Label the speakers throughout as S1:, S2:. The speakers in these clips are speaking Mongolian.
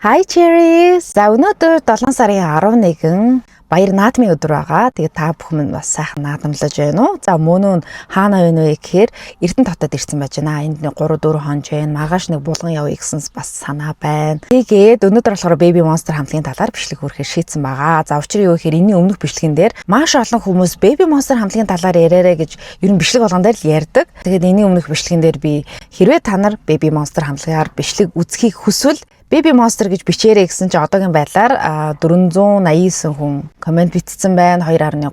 S1: Hi Cherries. За өнөөдөр 7 сарын 11 баяр наадмын өдөр байгаа. Тэгээ та бүхэн бас сайхан наадамлаж байна уу? За мөн нь хаана байна вэ гэхээр Эрдэнэ хотод ирсэн байж байна. Энд 3-4 хон байна. Маргааш нэг булган явъя гэсэн бас санаа байна. Тэгээд өнөөдөр болохоор Baby Monster хамтлагийн талаар бичлэг хүрэхээр шийдсэн байгаа. За учир нь юу гэхээр энэний өмнөх бичлэгэн дээр маш олон хүмүүс Baby Monster хамтлагийн талаар яриарэ гэж ер нь бичлэг болгон дээр л ярьдаг. Тэгээд энэний өмнөх бичлэгэн дээр би хэрвээ та нар Baby Monster хамтлагаар бичлэг үзхийг хүсвэл Baby Monster гэж бичээрэй гэсэн чи одоогийн байдлаар 489 хүн комент бичсэн байна. 2.3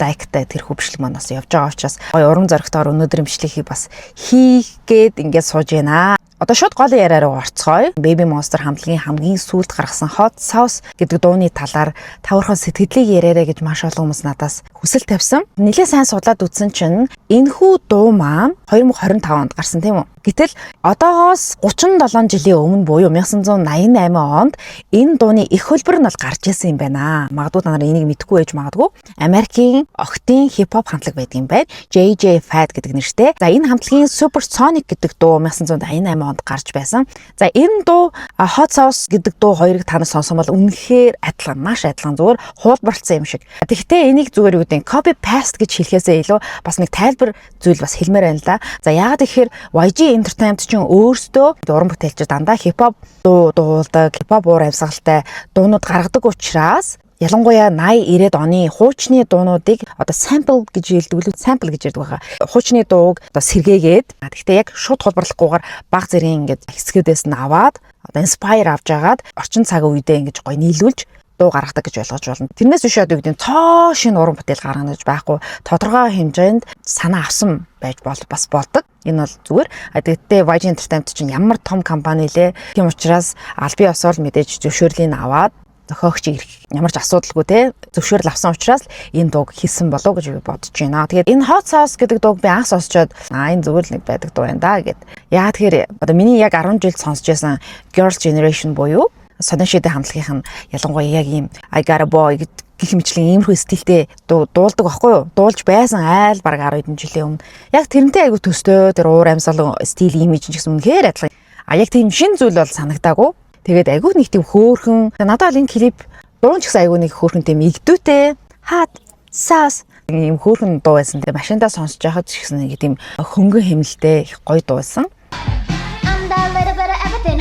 S1: лайктай тэрхүү бичлэг манаас явж байгаа учраас урам зоригтойгоор өнөөдрийн бичлэгийг бас хийгээд ингээд сууж байна. Одоо шууд гол яриараа орцгоё. Baby Monster хамтлагийн хамгийн сүүлд гаргасан Hot Sauce гэдэг дууны талаар тавархан сэтгэлийг яриараа гэж маш олон хүмүүс надаас хүсэл тавьсан. Нилээ сайн судлаад үзсэн чинь энэхүү дуу маань 2025 онд гарсан тийм үү? Гэтэл одоогоос 37 жилийн өмнө буюу 1988 онд энэ дууны их хөлбөр нь бол гарч ирсэн юм байна. Магадгүй та нар энийг мэдэхгүй байж магадгүй. Америкийн охтын хипхоп хамтлаг байдаг юм байна. JJ Fad гэдэг нэртэй. За энэ хамтлагийн Supersonic гэдэг дуу 1988 онд гарч байсан. За энэ дуу Hot Sauce гэдэг дуу хоёрыг та нар сонсон бол үнэхээр адилхан, маш адилхан зүгээр хуулбарлцсан юм шиг. Тэгэхдээ энийг зүгээр юу гэдэг copy paste гэж хэлэхээсээ илүү бас нэг тайлбар зүйл бас хэлмээр байна л да. За яагаад гэхээр YG Entertainment чинь өөрсдөө уран бүтээлчид дандаа хипхоп дуу дуулдаг, хипхоп уур амьсгалтай дуунууд гаргадаг учраас ялангуяа 80-90-ад оны хуучны дуунуудыг одоо sample гэж хэлдэг байгаа. Хуучны дууг одоо сэргээгээд гэхдээ яг шууд хулбарлахгүйгээр баг зэргийн ингээд хэсгүүдээс нь аваад одоо inspire авч агаад орчин цаг үедээ ингэж гоё нийлүүлж дуу гаргадаг гэж ойлгож байна. Тэрнээс биш одоо гэдэг нь цоо шинэ уран бүтээл гаргана гэж байхгүй. Тодорхой хэмжээнд санаа авсан байж бас болдог. Энэ бол зүгээр. Тэгэхдээ YG Entertainment чинь ямар том компани лээ. Тийм учраас аль бие осол мэдээж зөвшөөрлийг аваад зохиогч ирэх ямар ч асуудалгүй те зөвшөөрөл авсан учраас энэ дууг хийсэн болов гэж би бодож байна. Тэгээд энэ Hot Sauce гэдэг дууг би анх сонсчоод энэ зүгээр л нэг байдаг дуу юм да гэд. Яа тэгэхээр одоо миний яг 10 жил сонсч байсан Girls' Generation буюу Содан шидэ хамтлагийнх нь ялангуяа яг ийм I Got a Boy гэх мэтлэн иймэрхүү стилтэй дуулдаг байхгүй юу? Дуулж байсан айл баг 10 хэдэн жилийн өмнө. Яг тэрнтэй айгу төстэй тэр уур амьсгал стил имиж ч гэсэн үнэхээр адилхан. Яг тийм шин зүйл бол санагдаагүй. Тэгээд айгу нэг тийм хөөхөн. Надад бол энэ клип дуун ч гэсэн айгу нэг хөөхөн тийм игдүүтэй. Hot Sauce ийм хөөхөн дуу байсан. Тэгээд машиндаа сонсож байхад ч гэсэн нэг тийм хөнгөн хэмнэлтэй их гоё дуу байсан.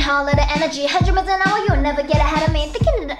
S1: All of the energy, 100 miles an hour, you'll never get ahead of me. Thinking it,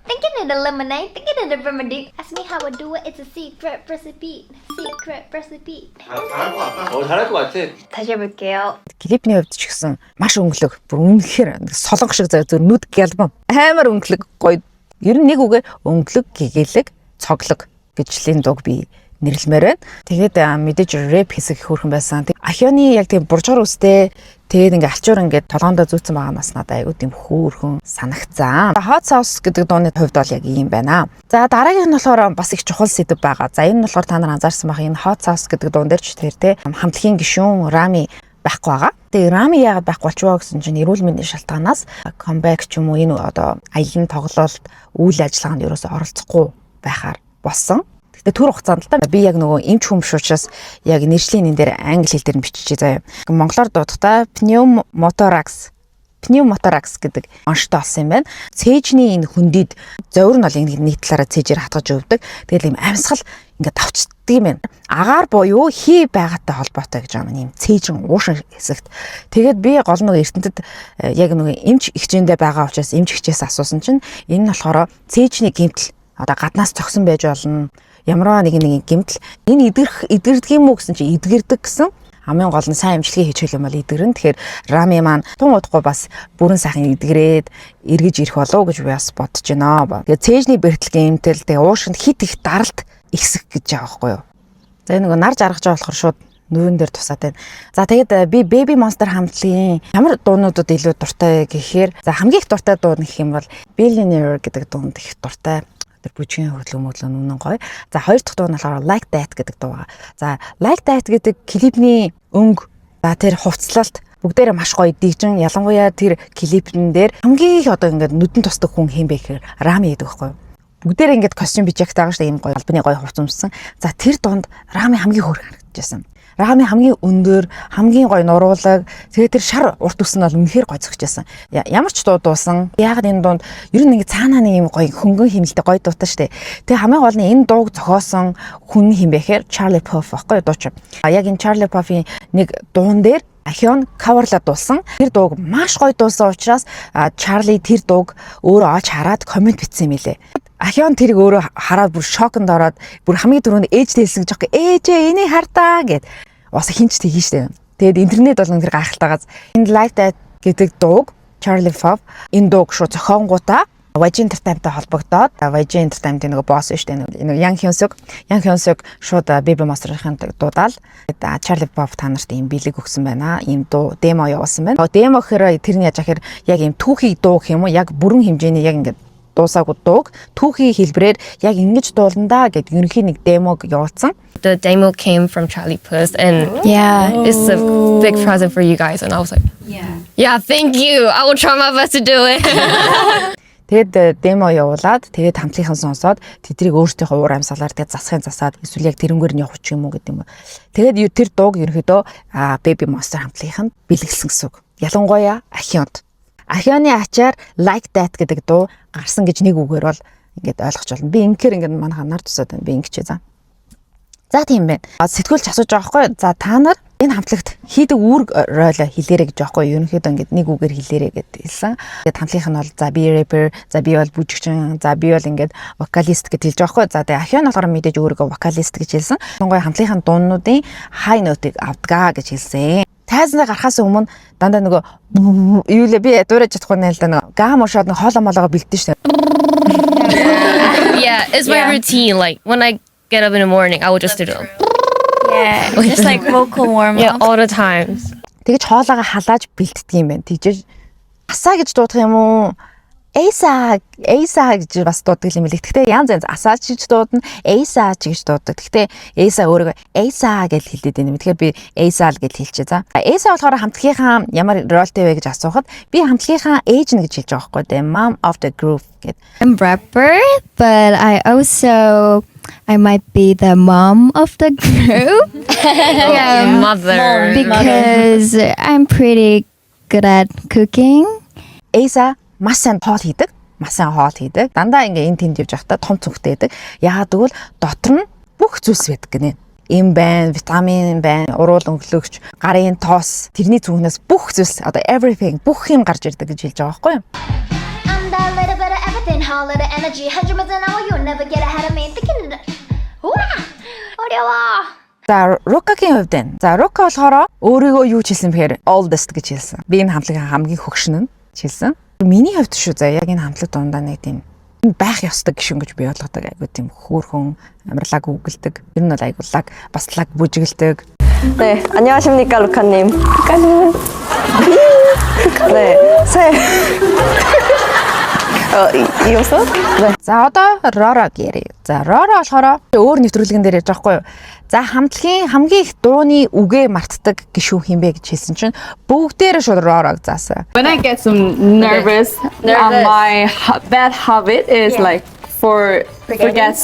S1: thinking it a lemonade, thinking it a remedy. Ask me how I do it, it's a secret recipe. Secret recipe.
S2: 잘할 것 같아.
S3: 다시 해볼게요.
S1: 클립ний хувьд ч гэсэн маш өнгөлөг. Үнэхээр солонго шиг зөв нүд гэлбэн. Амар өнгөлөг гоё. Ер нь нэг үгээр өнгөлөг, гэгээлэг, цоглог гэжлийн дууг би нэрлэмээр байна. Тэгээд мэдээж рэп хэсэг хөөрхөн байсан. Ахионы яг тийм буржгар үстэй тэгээд ингээ альчуур ингээ толгоондоо зүүцсэн байгаа нас надад айгуу тийм хөөрхөн санагцсан. Hot Sauce гэдэг дууны хувьд бол яг ийм байна. За дараагийн нь болохоор бас их чухал сэдв байгаа. За энэ нь болохоор та нар анзаарсан бах энэ Hot Sauce гэдэг дуун дээр ч тэр хамтлагийн гишүүн Rami байхгүй байгаа. Тэгээ Rami яагаад байхгүй болчихвоо гэсэн чинь эрүүл мэндийн шалтгаанаас comeback ч юм уу энэ одоо аялын тоглолт үйл ажиллагаанд ерөөсөй оролцохгүй байхаар болсон. Тэгээ түр хугацаанд л та би яг нөгөө эмч хүмш учраас яг нэршлийн энэ дээр англи хэл дээр нь биччихье заяа. Монголоор дуудахтаа pneumothorax гэдэг онштой болсон юм байна. Цээжний энэ хүндид зовир нь бол нэг талаараа цээжээр хатгаж өвдөг. Тэгэл ийм амьсгал ингээд давчдаг юм байна. Агаар буюу хий байгаатай холбоотой гэж байгаа юм цээжин уушин хэсэгт. Тэгээд би гол нөгөө эрдэнэтэд яг нөгөө эмч хичээндээ байгаа учраас эмч хичээс асуусан чинь энэ нь болохоор цээжний гэмтэл одоо гаднаас цогсон байж болно. Ямар нэг гэмтэл энэ эдгэрдэг юм уу гэсэн чи эдгэрдэг гэсэн хамгийн гол нь сайн имчилгээ хийж хэл юм бол эдгэрэн. Тэгэхээр Rami маань тун удахгүй бас бүрэн сайхан эдгрээд эргэж ирэх болов гэж би бас бодож байна. Тэгээ цээжний бэртэл гэмтэл тэгээ уушинд хит их даралт ихсэх гэж байгаа байхгүй юу. За энэ нөгөө нар жаргаж байгаа болохоор шууд нүүрэн дээр тусаад байна. За тэгээд би Baby Monster хамтлагийн ямар дуунуудад илүү дуртай гэхээр за хамгийн их дуртай дуу гэх юм бол Billionaire гэдэг дуунд их дуртай. Тэр бүжгийн хөдөлгөөн үнэн гоё. За хоёр дахь дуу нь болохоор Like That гэдэг дуу байгаа. За Like That гэдэг клипний өнгө за тэр хувцлалт бүгдээрээ маш гоё дийжин ялангуяа тэр клипэн дээр хамгийн их одоо ингээд нүдэн тусдаг хүн хэм бэ гэхээр Rami гэдэг байхгүй юу. Бүгдээрээ ингээд костюм бичигтэй байгаа шүү дээ ийм гоё албаны гоё хувц өмссөн. За тэр дунд Rami хамгийн хөөрхөн харагдчихсан. Рами хамгийн өндөр, хамгийн гоё нуруулаг. Тэгээд тэр шар урт үс нь бол үнэхээр гоё зөгчээсэн. Ямар ч дуу дуусан. Яг энэ дунд ер нь ингэ цаанаа нэг юм гоё хөнгөн химэлтэй гоё дуутай штэ. Тэгээд хамгийн гол нь энэ дууг зохиосон хүн хин бэ гэхээр Charlie Puth байхгүй дууч. Яг энэ Charlie Puth-ийн нэг дуун дээр Ахион каверлаад дуулсан. Тэр дууг маш гоё дуусан учраас Charlie тэр дууг өөрөө олж хараад комент бичсэн юм лээ. Ахион тэрийг өөрөө хараад бүр шоконд ороод бүр хамгийн түрүүнд ээжтэй хэлсэн гэж байгаа. Ээжээ энийг хардаа гэд. Бас хинч тэгэн штэ. Тэгээд интернет бол тэр гайхалтайгаас энэ Like That гэдэг дууг Charlie Puth энэ дууг шууд зохионгуудаа YG Entertainment-тай холбогдоод YG Entertainment-ийн нөгөө босс шүү дээ. Энэ Yang Hyun-suk шууд Baby Monster-ын дуудаал Charlie Puth та нарт ийм бэлэг өгсөн байна. Ийм дуу демо явуулсан байна. Демо гэхээр тэрний яаж ахэр яг ийм түүхий дуу гэх юм уу? Яг бүрэн хэмжээний яг ингээд дуусаагүй дууг түүхий хэлбэрээр яг ингэж дууландаа гэдэг ерөнхий нэг демог явуулсан.
S3: The demo came from Charlie Puth, and yeah, it's a big present for you guys. And I was like, yeah, thank you. I will try my best to do it.
S1: Тэгэд демо явуулаад тэгээд хамтлагийн сонсоод тэдрийг өөрсдийнхөө уур амьсгалаар тэгээд засахын засаад эсвэл яг тэрнгээр нь явах ч юм уу гэдэг юм. Тэгээд тэр дууг ерөнхийдөө Baby Monster хамтлагийнх нь бэлгэлсэн гэсэн үг. Ялангуяа Ахионд. Ахионы ачаар Like That гэдэг дуу гарсан гэж нэг үгээр бол ингээд ойлгож байна. Би ингээр ингээд манайха нар тусаад байна. Би ингэчээ за. За тийм байна. Сэтгүүлч асууж байгаа байхгүй. За та нар энэ хамтлагт хийдэг үүрэг роль хэлээрэй гэж байгаа байхгүй. Ерөнхийдөө ингээд нэг үгээр хэлээрэй гэд хэлсэн. Тэгээд хамтлагийнх нь бол за би rapper, за би бол бүжигчин, за би бол ингээд вокалист гэж хэлж байгаа байхгүй. За тэгээд Ахион болохоор мэдээж өөрийгөө вокалист гэж хэлсэн. Тунгой хамтлагийн дуунуудын high note-ыг авдгаа гэж хэлсэн. Тайзнаа гарахаас өмнө дандаа нөгөө юу лээ би дуурайж чадахгүй нэ л да нөгөө гам ушаад нэг хоолоо молоогоо бэлдэн штэ.
S3: Yeah, it's my routine. Like when I get up in the morning, I would just do it.
S4: Yeah, just like vocal warm
S3: Yeah,
S4: up.
S3: all the times.
S1: Тэгэж хоолоогоо халааж бэлддэг юм байна. Тэгж асаа гэж дуудах юм уу? Эйса гэж бас дууддаг юм билээ. Гэхдээ янз янз асаач гэж дуудана, эйса гэж дууддаг. Гэхдээ эйса өөрөөгөө эйса гэж хэлдэг юм. Тэгэхээр би эйса л гэж хэлчихье за. Эйса болохоор хамтлагийнхаа ямар ролтой вэ гэж асуухад би хамтлагийнхаа ээж нь гэж хэлж байгаа байхгүй дээ. Mom of the group гэд.
S4: I'm rapper, but I might be the mom of the group.
S3: Yeah, mother.
S4: Because I'm pretty good at cooking.
S1: Эйса маш сайн хоол хийдэг. Дандаа ингээ энэ тэнд явж байхдаа том цүнхтэй байдаг. Яагаад гэвэл дотор нь бүх зүйлс байдаг гинэ. Эм байна, витамин байна, уруул өнгөлөгч, гарын тоос, тэрний зүгнээс бүх зүйлс одоо everything бүх юм гарч ирдэг гэж хэлж байгаа байхгүй юу?
S5: I'm that little bit of everything, whole lot of energy, 100% hour, you'll never get ahead of me. Thinking 어려워.
S1: За Ruka-гийн хувьд байна. За Ruka болохоор өөрийгөө юу ч хэлсэн бэхээр oldest гэж хэлсэн. Би энэ хамтлагийн хамгийн хөгшин нь хэлсэн. Миний хувьд шүү за яг энэ хамтлаг дундаа нэг тийм байх ёстой гишүүн гэж би ойлгодог. Айгуу тийм хөөрхөн амарлаг үгэлдэг. Тэр нь бол айгуулаг баслаг бүжигэлдэг.
S6: 네, 안녕하십니까 루카님. 루카님. 네, 이어서? 네.
S1: За одоо Roro гэрээ. За Roro болохоор өөр нэвтрүүлгэн дээр ярьж байгаа хгүй юу. За хамтлагийн хамгийн их дууны үгээ мартдаг гишүүн хинбэ гэж хэлсэн чинь бүгдээрээ шууд Roro-г заасан.
S7: When I get some nervous. My bad habit is like forgetting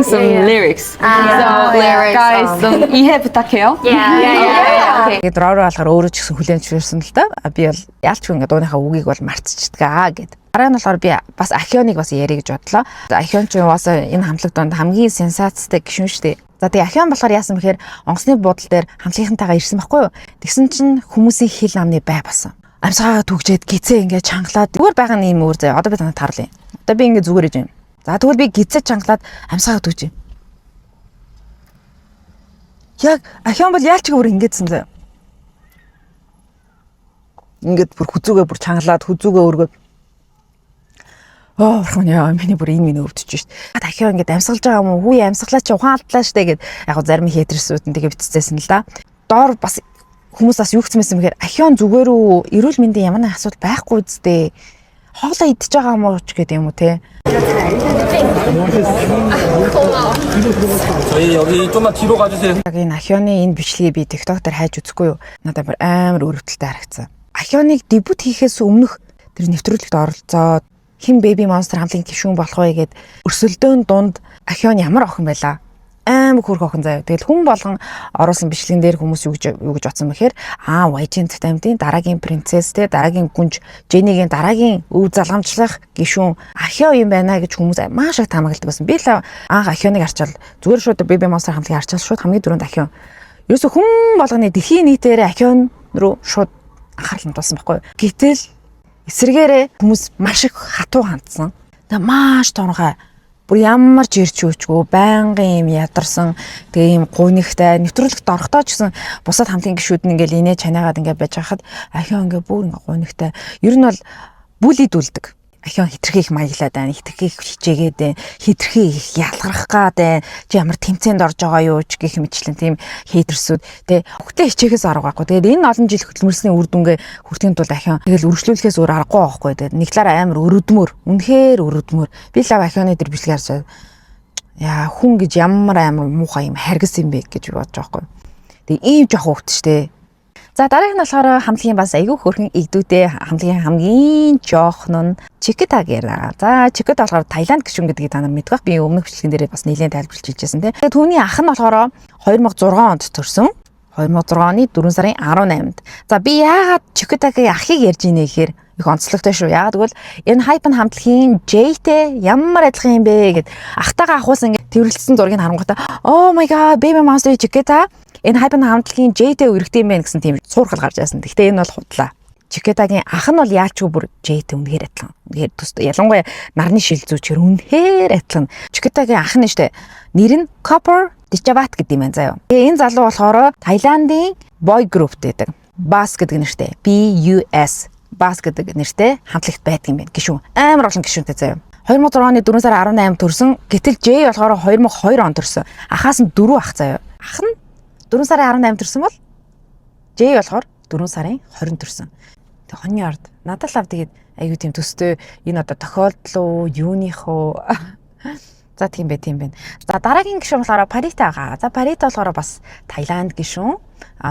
S7: some lyrics. So guys, 이해 부탁해요.
S1: Тэгээд Roro болохоор өөрөө ч гэсэн хүлээнчвэрсэн л да. Би бол яалчгүй ингээ дууныхаа үгийг бол мартчихдаг гэд. Дараа нь болохоор би бас Ахионыг бас ярих гэж бодлоо. Ахион ч бас энэ хамтлаг донд хамгийн сенсацтай гишүүн шүү дээ. За тэгээ Ахион болохоор яасан бэхээр онгоцны буудлын дээр хамтлагийнхантайгаа ирсэн байхгүй юу? Тэгсэн чинь хүмүүсийн хэл амны бай басан. Амьсгаа түгжээд гизээ ингээ чангалаад зүгээр байгаа юм өөр зөө. Одоо би танад тарлаа. Одоо би ингээ зүгээр иж юм. За тэгвэл би гизээ чангалаад амьсгаа түгж юм. Яг Ахион бол яалчгүй бүр ингээдсэн зөө. Ингээд бүр хүзүүгээ бүр чангалаад хүзүүгээ өргөд орхон яа миний бүр энэ өвдөж шít. Дахиад ингээд амьсгалж байгаа юм уу? Хүү амьсгалаа чи ухаалтлаа штэ гэд яг зарим хейтерсүүд нь тэгээ битцээсэн л да. Доор бас хүмүүс бас юу гцмэсэн бэхээр Ахион зүгээр үү? Эрүүл мэндийн ямар нэг асуудал байхгүй үсттэй. Хоолоо идчихэж байгаа юм уу ч гэдэг юм уу те.
S2: 저희 여기 좀만 뒤로 가주세요.
S1: Яг энэ Ахионы энэ бичлэгийг би TikTok дээр хайж үзэхгүй юу? Надад бүр амар өрөвдөлтэй харагдсан. Ахионыг дебют хийхээс өмнөх тэр нэвтрүүлэгт оролцоод хин Baby Monster хамтлагийн гишүүн болох вэ гэд өрсөлдөөн дунд Ахион ямар охин байлаа? амар хөрх охин заяа. Тэгэл хүн болгон оруулсан бичлэгэн дээр хүмүүс юу гэж бодсон бэхээр YG Entertainment-ийн дараагийн принцесс те дараагийн гүнж Jenny-гийн дараагийн өв залгамжлах гишүүн Ахио юм байна гэж хүмүүс маш их таамагладаг байсан. Би л анх Ахионыг харчаал зүгээр шууд Baby Monster хамтлагийг харчаал шууд хамгийн дөрөнд Ахио. Ерөөсө хүн болгоны дэлхийн нийтээр Ахион руу шууд анхаарал хандуулсан байхгүй юу. Гэтэл эсрэгээрээ хүмүүс маш их хатуу хандсан. Тэгээ маш тоонхой бүр ямар ч ирч үүчгүй байнгын юм ядарсан тэгээ юм гунигтай нэвтрүүлэгт орохдоо ч гэсэн бусад хамтлагийн гишүүд нь ингээл инээ чанаагаад ингээд байж хахад Ахион ингээ бүр ингээ гунигтай ер нь бол бүлийдүүлдэг. Ахион хитрхи их маяглаад байна, хитрхи их хичээгээд байна, хитрхи их ялгарах гад байна. Чи ямар тэмцээнд орж байгаа юу ч гэх мэтлэн тийм хейтерсүүд тэ хөхтэй хичээгээс арга байхгүй. Тэгээд энэ олон жил хөтөлмөрсний үр дүнгээ хүртэхийн тулд Ахион тэгэл үргэлжлүүлэхээс өөр аргагүй байхгүй. Тэгээд нэг талаараа амар өрөдмөр, үнэхээр өрөдмөр. Би л Ахионы дээр бичлэг харсаа яа хүн гэж ямар амар муухай юм харгас юм бэ гэж бодож байгаа байхгүй. Тэгээд ийм жоох хөвгт штэ. За дараагийнх нь болохоор хамтлагийн бас айгүй хөрхэн игдүүтэй хамтлагийн хамгийн жоохон нь Chikita гэрээ. За Chikita болохоор Таиланд гишүүн гэдгийг та нар мэдвэх. Би өмнөх бичлэгэн дээр бас нэлээд тайлбарлаж хэлжсэн тийм. Тэгээ түүний ах нь болохоор 2006 онд төрсөн. 2006 оны 4 сарын 18-нд. За би яагаад Chikita-гийн ахыг ярьж ийнэ гэхээр их онцлогтой шүү. Яагаад гэвэл энэ Hypen хамтлагийн J-тэй ямар адилхан юм бэ гэд ахтайгаа ахуулсан ингээд тэрвэрлсэн зургийг харангуйта oh my god Baby Monster Chikita энэ Hypen хамтлагийн J-тэй өргөдөм байх гэсэн тийм суурхал гарч ирсэн. Гэхдээ энэ бол худлаа. Chikita-гийн ах нь бол яачгүй бүр J-тэй үнэхээр адилхан. Үнэхээр төстэй. Ялангуяа нарны шил зүүчээр үнэхээр адилхан. Chikita-гийн ах нь штэ. Нэр нь Copper Dichavат гэдэг юм байна заяа. Тэгээ энэ залуу болохоор Таиландын boy group гэдэг. BUS гэдэг нэртэй. BUS BUS гэдэг нэртэй хамтлагт байдаг юм байна. Гишүүн. Амар олон гишүүнтэй заяа. 2006 оны 4 сарын 18 төрсөн. Гэтэл J болохоор 2002 он төрсөн. Ахаас нь 4 ах заяа. Ах нь 4 сарын 18 төрсөн бол J болохоор 4 сарын 20 төрсөн. Тэг хоньны ард надад лав тэгээд аюу тийм төстэй энэ одоо тохиолдол уу юуных уу за тийм байна. За дараагийн гишүүн болохоор Parita байгаа. За Parita болохоор бас Таиланд гишүүн.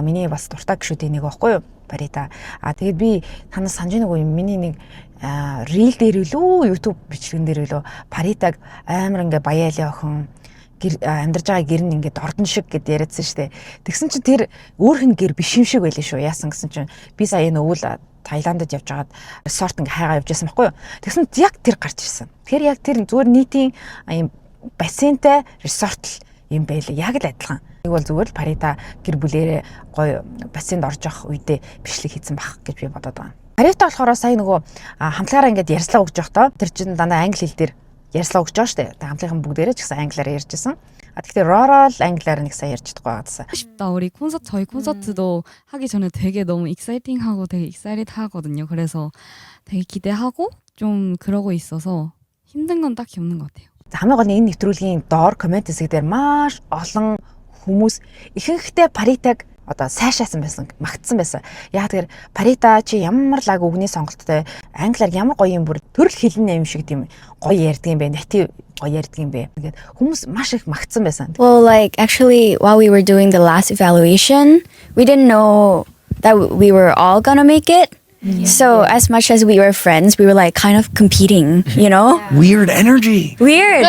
S1: Миний бас дуртай гишүүдийн нэг байхгүй юу? Parita. Тэгээд би танаас санаж нэг юм миний нэг reel дээр үлээ YouTube бичлэгэн дээр үлээ Paritag амар ингээ баяалаа охин амьдарж байгаа гэр нь ингээд ордон шиг гэд яриадсан штэ. Тэгсэн чинь тэр өөрхөн гэр биш юм шиг байлээ шүү. Яасан гэсэн чинь би сая энэ өвөл Таиландд явж байгаад resort ингээ хайгаа явж байсан байхгүй юу. Тэгсэн яг тэр гарч ирсэн. Тэгэхээр яг тэр зүгээр нийтийн юм бассейнтай resort юм байлээ. Яг л адилхан. Нэг бол зүгээр л Parita гэр бүлээрээ гоё бассейнд орж явах үедээ бичлэг хийсэн бах гэж би бодоод байгаа. Parita болохоор сая нөгөө хамтлагаараа ингээд ярьслаа өгж явахдаа тэр чинь дандаа англи хэл дээр ярьслаа өгч байгаа штэ. Тэг хамтлагийн бүгдээрээ ч гэсэн англиар ярьжсэн. Тэгэхээр Rora л англиар нэг сая ярьж байгаа гэсэн.
S8: 싶다. 우리 콘서트 저희 콘서트도 하기 전에 되게 너무 익사이팅하고 되게 익사이트하거든요. 그래서 되게 기대하고 좀 그러고 있어서 힘든 건 딱히 없는 것 같아요.
S1: Хамгийн гол нь энэ нэвтрүүлгийн доор коммент хэсэг дээр маш олон хүмүүс ихэнхдээ Parita-г одоо сайшаасан байсан, магтсан байсан. Яг тэгэхээр Parita чи ямар лаг үгний сонголттой, англиар ямар гоё юм бүр төрөл хэлний юм шиг тийм гоё ярьдаг юм бэ, натив гоё ярьдаг юм бэ. Тэгээд хүмүүс маш их магтсан байсан.
S4: Well, like actually, while we were doing the last evaluation, we didn't know that we were all gonna make it. So as much as we were friends, we were like kind of competing, you know?
S2: Weird energy.
S4: Weird.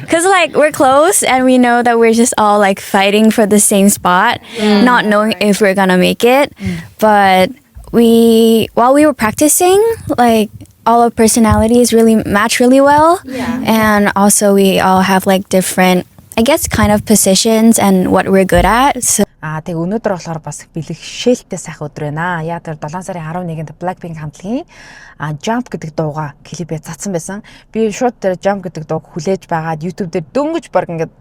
S4: Because like we're close and we know that we're just all like fighting for the same spot, not knowing if we're gonna make it. But while we were practicing, like all our personalities really match really well. And also we all have like different, I guess, kind of positions and what we're good at. So
S1: Тэг өнөөдөр болохоор бас бэлэгшээлтэй сайхан өдөр байна. Яа тэр 7 сарын 11-нд Blackpink хамтлагийн Jump гэдэг дууга клипээ цацсан байсан. Би шууд тэр Jump гэдэг дууг хүлээж байгаад YouTube дээр дөнгөж баг ингээд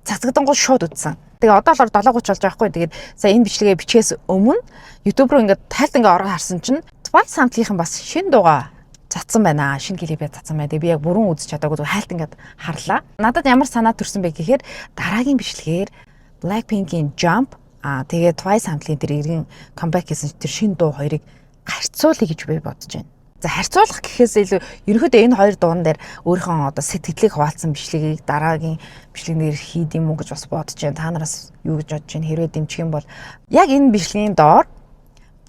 S1: цацгадангууд шууд үзсэн. Тэгээ одоо болохоор 7:30 болж байгаа хгүй. Тэгээд сая энэ бичлэгээ бичээс өмнө YouTube руу ингээд тайлт ингээд ороод харсан чинь Twice хамтлагийнхан бас шинэ дууга цацсан байна. Шинэ клипээ цацсан байна. Тэгээ би яг бүрэн үзэж чадаагүй хайлт ингээд харлаа. Надад ямар санаа төрсөн бэ гэхээр дараагийн бичлэгээр Blackpink-ийн Jump тэгээд Twice хамтлагийн тэр иргэн comeback хийсэн тэр шинэ дуу хоёрыг харьцуулъя гэж би бодож байна. За харьцуулах гэхээс илүү ерөнхийдөө энэ хоёр дуун дээр өөрийнхөө одоо сэтгэлийг хуваалцсан бичлэгийг дараагийн бичлэгнэр хийд юм уу гэж бас бодож байна. Та нараас юу гэж бодож байна? Хэрвээ дэмжих юм бол яг энэ бичлэгийн доор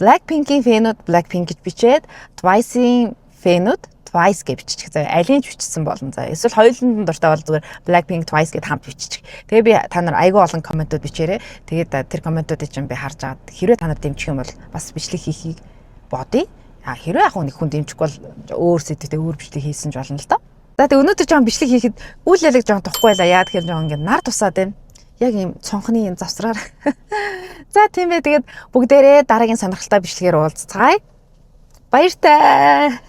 S1: Blackpink-ийн фэнүүд Blackpink гэж бичээд Twice-ийн фэнүүд Twice гэж биччих заяа. Алийг бичсэн болно заяа. Эсвэл хоёуланд дуртай бол зүгээр Blackpink Twice гэд хамт биччих. Тэгээ би та нар айгүй олон комментууд бичээрэй. Тэгээд тэр комментуудыг чинь би харж агаад хэрвээ та нар дэмжих юм бол бас бичлэг хийхийг бодъё. Хэрвээ яг нэг хүн дэмжихгүй бол өөр сэдвтэй өөр бичлэг хийсэн ч болно л доо. За тэг өнөөдөр жоон бичлэг хийхэд үйл ялэг жоон тухгүй байлаа. Яа тэгэхээр жоон ингэ нар тусаад байна. Яг ийм цонхны юм завсраар. За тийм ээ тэгээд бүгдээрээ дараагийн сонирхолтой бичлэгээр уулзцгаая. Баяртай.